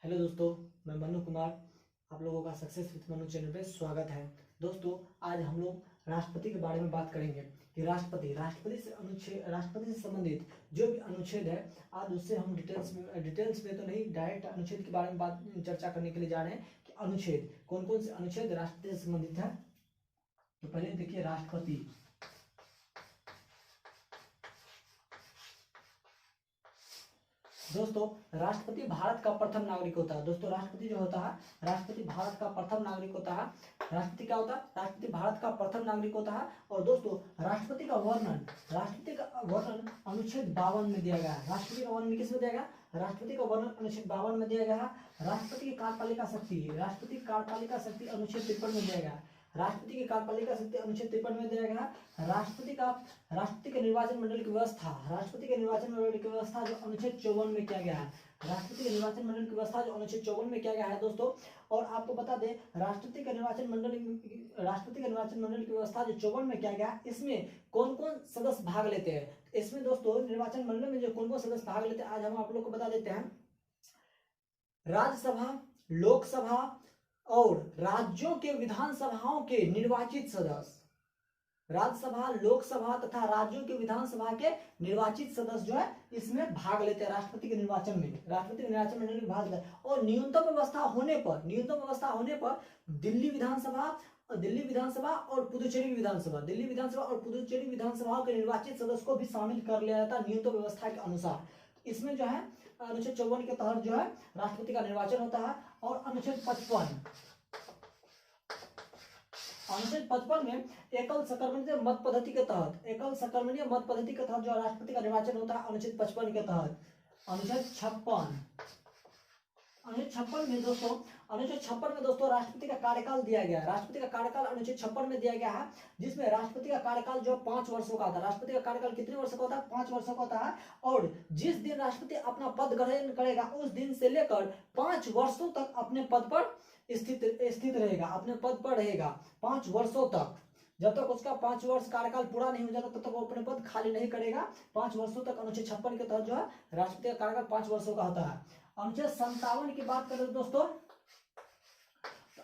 Hello दोस्तों, मैं मनु कुमार। आप लोगों का सक्सेस विद मनु चैनल पे स्वागत है। दोस्तों, आज हम लोग राष्ट्रपति के बारे में बात करेंगे कि राष्ट्रपति से संबंधित जो भी अनुच्छेद है, आज उससे हम डिटेल्स में तो नहीं, डायरेक्ट अनुच्छेद के बारे में चर्चा करने के लिए जा रहे हैं कि अनुच्छेद कौन कौन से अनुच्छेद राष्ट्रपति से संबंधित है। तो पहले देखिए राष्ट्रपति। दोस्तों, राष्ट्रपति भारत का प्रथम नागरिक होता है। दोस्तों, राष्ट्रपति जो होता है, राष्ट्रपति भारत का प्रथम नागरिक होता है। राष्ट्रपति क्या होता है? राष्ट्रपति भारत का प्रथम नागरिक होता है। और दोस्तों, राष्ट्रपति का वर्णन अनुच्छेद 52 में दिया गया है। राष्ट्रपति का वर्णन किस में दिया गया? राष्ट्रपति का वर्णन अनुच्छेद 52 में दिया गया है। राष्ट्रपति की कार्यपालिका शक्ति अनुच्छेद 53 में दिया गया है। राष्ट्रपति की कार्यपालिका शक्ति अनुच्छेद 53 में दिया गया है। राष्ट्रपति के निर्वाचन मंडल की व्यवस्था जो अनुच्छेद 54 में किया गया है। राष्ट्रपति के निर्वाचन मंडल की व्यवस्था जो अनुच्छेद 54 में किया गया है दोस्तों। और आपको बता दें, राष्ट्रपति के निर्वाचन मंडल की व्यवस्था जो 54 में किया गया है, इसमें कौन कौन सदस्य भाग लेते हैं। इसमें दोस्तों, निर्वाचन मंडल में जो कौन कौन सदस्य भाग लेते हैं, आज हम आप लोग को बता देते हैं। राज्यसभा, लोकसभा और राज्यों के विधानसभाओं के निर्वाचित सदस्य, राज्यसभा, लोकसभा तथा राज्यों के विधानसभा के निर्वाचित सदस्य जो है इसमें भाग लेते हैं। राष्ट्रपति के निर्वाचन मंडल में भाग लेते हैं। और न्यूनतम व्यवस्था होने पर दिल्ली विधानसभा और पुदुचेरी विधानसभा के निर्वाचित सदस्य को भी शामिल कर लिया जाता है न्यूनतम व्यवस्था के अनुसार। इसमें जो है अनुच्छेद 54 के तहत जो है राष्ट्रपति का निर्वाचन होता है। और अनुच्छेद 55 में एकल सकर्मणीय मत पद्धति के तहत जो राष्ट्रपति का निर्वाचन होता है अनुच्छेद 55 के तहत। अनुच्छेद 56 में दोस्तों राष्ट्रपति का कार्यकाल दिया गया है। राष्ट्रपति का कार्यकाल अनुच्छेद 56 में दिया गया है, जिसमें राष्ट्रपति का कार्यकाल जो 5 वर्षों का होता है। राष्ट्रपति का कार्यकाल कितने वर्षों का होता है? 5 वर्षों का होता है। और जिस दिन राष्ट्रपति अपना पद ग्रहण करेगा, उस दिन से लेकर 5 वर्षों तक अपने पद पर स्थित रहेगा, अपने पद पर रहेगा 5 वर्षों तक। जब तक उसका 5 वर्ष कार्यकाल पूरा नहीं हो जाता, तब तक वो अपने पद खाली नहीं करेगा 5 वर्षों तक। अनुच्छेद 56 के तहत जो है राष्ट्रपति का कार्यकाल 5 वर्षों का होता है। अनुच्छेद 57 की बात करें दोस्तों,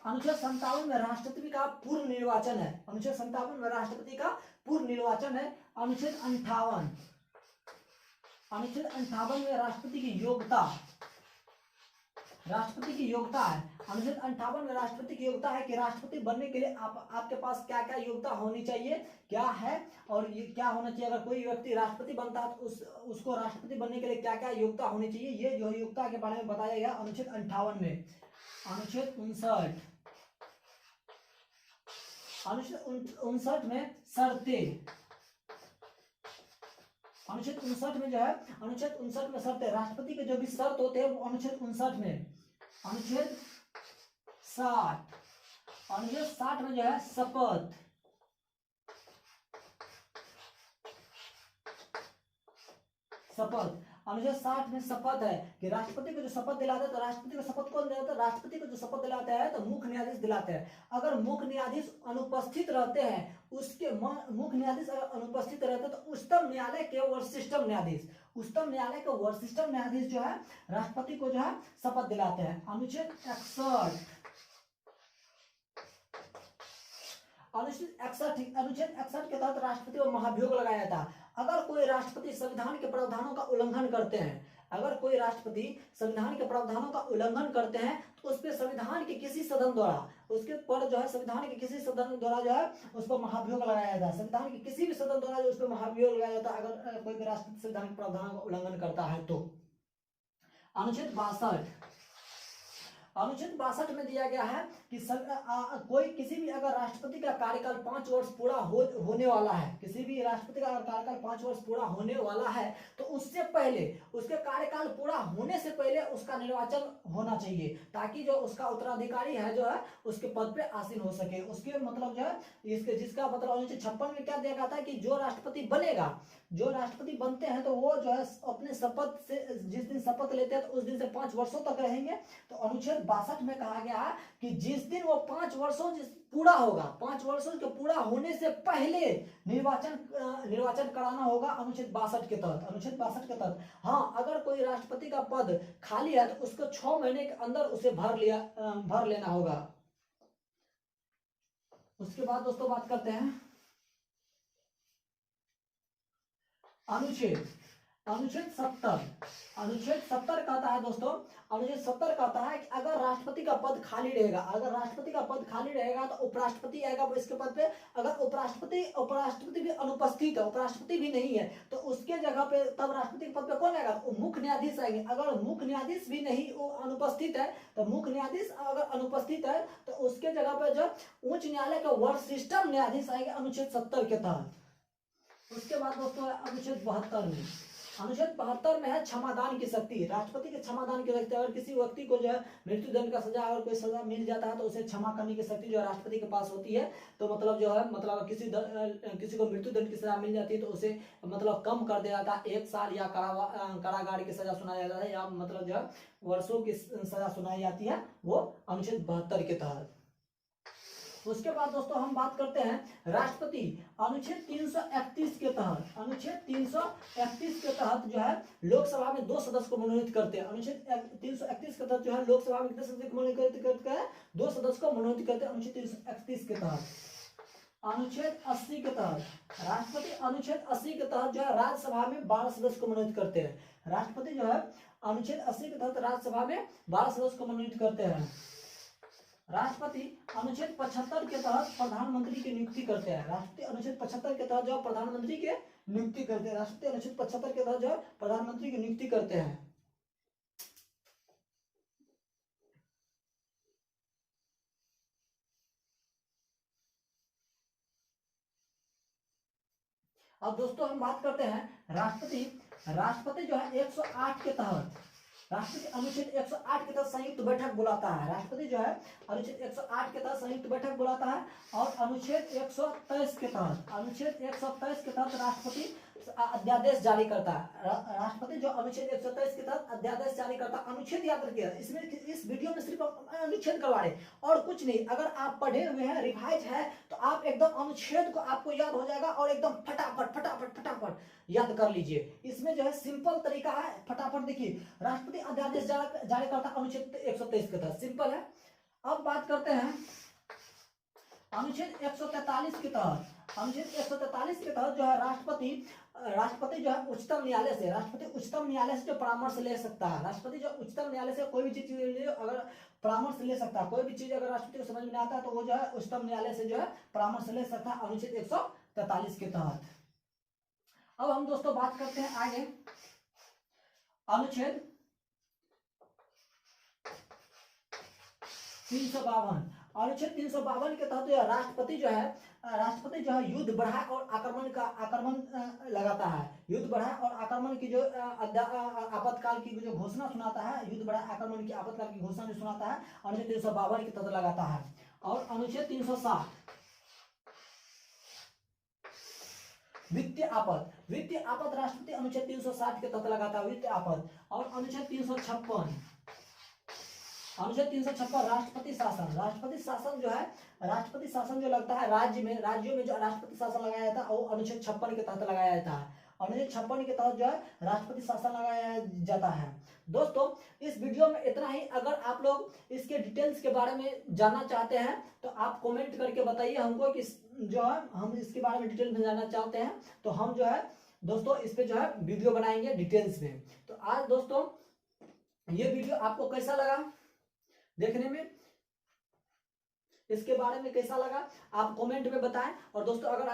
अनुच्छेद 57 में राष्ट्रपति का पूर्व निर्वाचन है। अनुच्छेद 57 में राष्ट्रपति का पूर्व निर्वाचन है। अनुच्छेद 58 में राष्ट्रपति की योग्यता है। अनुच्छेद 58 में राष्ट्रपति की योग्यता है कि राष्ट्रपति बनने के लिए आपके पास क्या क्या योग्यता होनी चाहिए, क्या है और ये क्या होना चाहिए। अगर कोई व्यक्ति राष्ट्रपति बनता है तो उसको राष्ट्रपति बनने के लिए क्या क्या योग्यता होनी चाहिए, ये जो योग्यता के बारे में बताया गया अनुच्छेद 58 में। अनुच्छेद 59 में शर्तें। अनुच्छेद 59 में जो है शर्तें, राष्ट्रपति के जो भी शर्त होते हैं वो अनुच्छेद 59 में। अनुच्छेद 60 में जो है शपथ। अनुच्छेद 60 में शपथ है कि राष्ट्रपति को जो शपथ दिलाता है, तो राष्ट्रपति को शपथ कौन दिलाता है? राष्ट्रपति को जो शपथ दिलाता है तो मुख्य न्यायाधीश दिलाते हैं। अगर मुख्य न्यायाधीश अनुपस्थित रहते हैं, तो उच्चतम न्यायालय के वरिष्ठतम न्यायाधीश जो है राष्ट्रपति को जो है शपथ दिलाते हैं। अनुच्छेद 61 के तहत राष्ट्रपति को महाभियोग लगाया जाता है। अगर कोई राष्ट्रपति संविधान के प्रावधानों का उल्लंघन करते हैं, तो उस पर संविधान के किसी सदन द्वारा उस पर महाभियोग लगाया जाता है। संविधान के किसी भी सदन द्वारा जो उस पर महाभियोग लगाया जाता है, अगर कोई भी राष्ट्रपति संविधान के प्रावधानों का उल्लंघन करता है तो। अनुच्छेद 62 में दिया गया है कि किसी भी अगर राष्ट्रपति का कार्यकाल 5 वर्ष पूरा होने वाला है, तो उससे पहले, उसके कार्यकाल पूरा होने से पहले उसका निर्वाचन होना चाहिए, ताकि जो उसका उत्तराधिकारी है जो है उसके पद पे आसीन हो सके। उसके मतलब जो है जिसका मतलब अनुच्छेद 56 में क्या दिया गया था कि जो राष्ट्रपति बनते हैं तो वो जो है अपने शपथ से, जिस दिन शपथ लेते हैं तो उस दिन से 5 वर्षों तक रहेंगे। तो अनुच्छेद 62 में कहा गया है कि जिस दिन वो 5 पूरा होगा, 5 वर्षों के पूरा होने से पहले निर्वाचन कराना होगा अनुच्छेद 62 के तहत, अनुच्छेद 62 के तहत। हाँ, अगर कोई राष्ट्रपति का पद खाली है तो उसको 6 महीने के अंदर उसे भर लेना होगा। उसके बाद दोस्तों बात करते हैं अनुच्छेद 70। अनुच्छेद 70 कहता है दोस्तों, अनुच्छेद 70 कहता है कि अगर राष्ट्रपति का पद खाली रहेगा, अगर राष्ट्रपति का पद खाली रहेगा तो उपराष्ट्रपति आएगा इसके पद पे। अगर उपराष्ट्रपति भी अनुपस्थित है, उपराष्ट्रपति भी नहीं है, तो उसके जगह पे तब राष्ट्रपति के पद पे कौन आएगा? तो मुख्य न्यायाधीश आएंगे। अगर मुख्य न्यायाधीश भी नहीं अनुपस्थित है, तो मुख्य न्यायाधीश अगर अनुपस्थित है तो उसके जगह पे जो उच्च न्यायालय का वरिष्ठ न्यायाधीश आएंगे अनुच्छेद 70 के तहत। उसके बाद दोस्तों अनुच्छेद 72 में, अनुच्छेद 72 में है क्षमादान की शक्ति, राष्ट्रपति के क्षमादान की शक्ति। अगर किसी व्यक्ति को जो है मृत्युदंड का सजा, अगर कोई सजा मिल जाता है तो उसे क्षमा करने की शक्ति जो है राष्ट्रपति के पास होती है। तो मतलब जो है मतलब किसी को मृत्युदंड की सजा मिल जाती है तो उसे मतलब कम कर दिया जाता है, 1 साल या कारागार की सजा सुनाया जाता है, या मतलब जो है वर्षों की सजा सुनाई जाती है, वो अनुच्छेद 72 के तहत। उसके बाद दोस्तों हम बात करते हैं राष्ट्रपति अनुच्छेद 331 के तहत। अनुच्छेद 331 के तहत जो है लोकसभा में 2 सदस्य को मनोनीत करते हैं। अनुच्छेद 331 के तहत जो है लोकसभा में कितने सदस्य को मनोनीत करते हैं? 2 सदस्य को मनोनीत करते हैं अनुच्छेद 331 के तहत। अनुच्छेद 80 के तहत राष्ट्रपति, अनुच्छेद 80 के तहत जो है राज्यसभा में 12 सदस्य को मनोनीत करते हैं। राष्ट्रपति जो है अनुच्छेद 80 के तहत राज्यसभा में 12 सदस्य को मनोनीत करते हैं। राष्ट्रपति अनुच्छेद 75 के तहत प्रधानमंत्री की नियुक्ति करते हैं। राष्ट्रपति अनुच्छेद 75 के तहत जो प्रधानमंत्री की नियुक्ति करते हैं। राष्ट्रपति अनुच्छेद 75 के तहत जो प्रधानमंत्री की नियुक्ति करते हैं। अब दोस्तों हम बात करते हैं राष्ट्रपति जो है 108 के तहत, राष्ट्रपति अनुच्छेद 108 के तहत संयुक्त बैठक बुलाता है। राष्ट्रपति जो है अनुच्छेद 108 के तहत संयुक्त बैठक बुलाता है। और अनुच्छेद 123 के तहत, अनुच्छेद 123 के तहत राष्ट्रपति अध्यादेश जारी करता है। राष्ट्रपति जो अनुच्छेद 123 के तहत अध्यादेश जारी करता है। अनुच्छेद याद रखिए, इसमें इस वीडियो में सिर्फ अनुच्छेद करवा रहे और कुछ नहीं। अगर आप पढ़े हुए हैं, रिवाइज है, तो आप एकदम अनुच्छेद को आपको याद हो जाएगा और एकदम फटाफट याद कर लीजिए। इसमें जो है सिंपल तरीका है, फटाफट देखिए। राष्ट्रपति अध्यादेश जारी करता है अनुच्छेद 123 के तहत, सिंपल है। अब बात करते हैं अनुच्छेद 143 के तहत। अनुच्छेद 143 के तहत जो है राष्ट्रपति जो है उच्चतम न्यायालय से जो परामर्श ले सकता है। राष्ट्रपति जो उच्चतम न्यायालय से कोई भी चीज अगर परामर्श ले सकता है, कोई भी चीज अगर राष्ट्रपति को समझ में आता है तो वो जो है उच्चतम न्यायालय से जो है परामर्श ले सकता है अनुच्छेद 143 के तहत। अब हम दोस्तों बात करते हैं आगे अनुच्छेद 352। अनुच्छेद 352 के तहत राष्ट्रपति जो है युद्ध बढ़ाए और आक्रमण लगाता है। युद्ध बढ़ाए और आक्रमण की जो आपातकाल की जो घोषणा सुनाता है, युद्ध बढ़ाए आक्रमण की आपातकाल की घोषणा जो सुनाता है, अनुच्छेद 352 के तहत लगाता है। और अनुच्छेद 360 वित्तीय आपद राष्ट्रपति अनुच्छेद 360 के तहत लगाता है वित्तीय आपद। और अनुच्छेद 356 राष्ट्रपति शासन जो लगता है राज्यों में जो राष्ट्रपति शासन लगाया जाता है वो अनुच्छेद 56 के तहत लगाया जाता है। अनुच्छेद 56 के तहत जो है राष्ट्रपति शासन लगाया जाता है। दोस्तों इस वीडियो में इतना ही। अगर आप लोग इसके डिटेल्स के बारे में जानना चाहते हैं तो आप कमेंट करके बताइए हमको कि जो है हम इसके बारे में डिटेल में जानना चाहते हैं, तो हम जो है दोस्तों इस पे जो है वीडियो बनाएंगे डिटेल्स में। तो आज दोस्तों ये वीडियो आपको कैसा लगा देखने में, इसके बारे में कैसा लगा आप कमेंट में बताएं। और दोस्तों अगर आप